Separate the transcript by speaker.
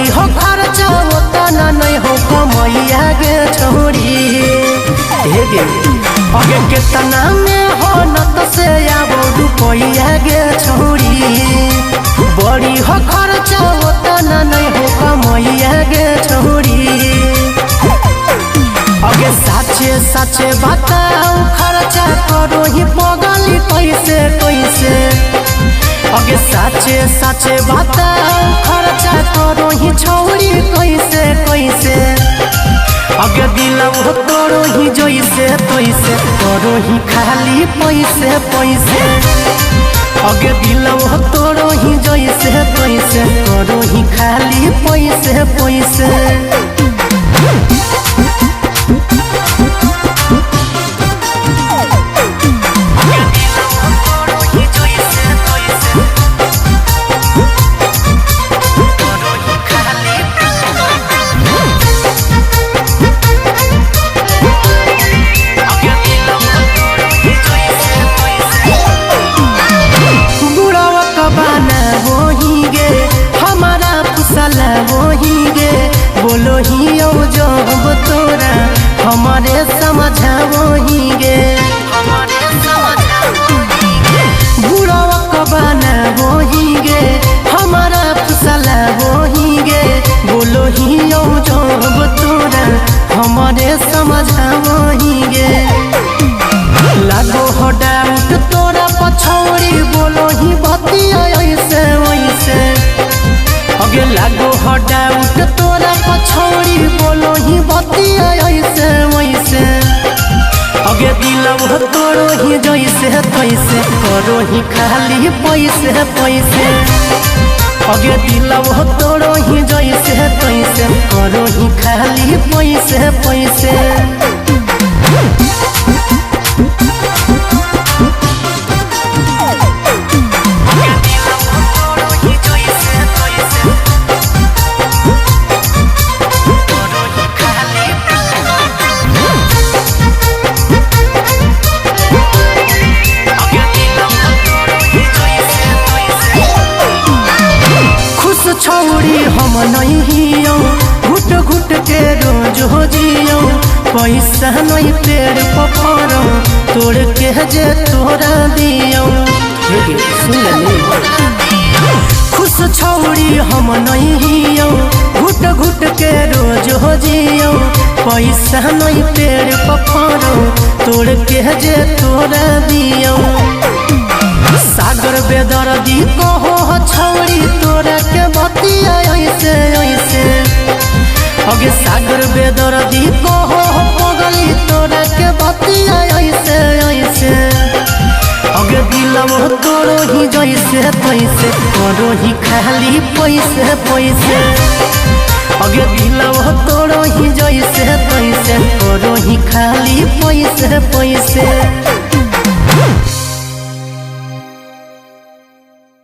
Speaker 1: बड़ी हो खर्चा उतना नहीं हो कमैया गे छोड़ी गे अगे कितना में हो न तो से आबो रुपैया गे छोड़ी बड़ी हो खर्चा उतना नहीं हो कमैया गे छोड़ी अगे साचे साचे बताओ खर्चा करो ही पगली कैसे कैसे अगे साचे साचे बताओ खर्चा करो ही छौरी कैसे कैसे अगे दिलवा तोरो ही जैसे तैसे करो ही खाली पैसे पैसे अगे दिलवा तोरो ही जैसे तैसे करो ही खाली पैसे पैसे बोलो ही जब तोरा हमारे समझा वही गे बुढ़वा कबाना वही गे हमारा फसला वही गे बोलो ही जब तोरा हमारे समझा वही गे लागो हो डाउट तोरा पछौरी बोलो ही बतिया ऐसे वैसे अगे लागो हो डाउट तोरा पछौरी बोलो ही बतिया ऐसे वैसे अगे दिलवा तोरो ही जैसे तैसे करो ही खाली पैसे पैसे अगे दिलवा तोरो ही जैसे तैसे करो ही खाली पैसे पैसे छौरी हम नहीं हियो घुट घुट के रोज हो जियो पैसा नहीं पेड़ पफरो तोड़ के जे तोरा दियो खुश छौरी हम नहीं हियो घुट घुट के रोज हो जियो पैसा नहीं पेड़ पफरो तोड़ के जे तोरा दियो सागर बेदर्दी कहो छौरी तोरा के बतिया ऐसे ऐसे अगे सागर बेदर्दी कहो पगली तोरा के बतिया ऐसे ऐसे अगे दिलवा तोरो ही जैसे तैसे करो ही खाली पैसे पैसे अगे दिलवा तोरो ही जैसे तैसे करो ही खाली पैसे पैसे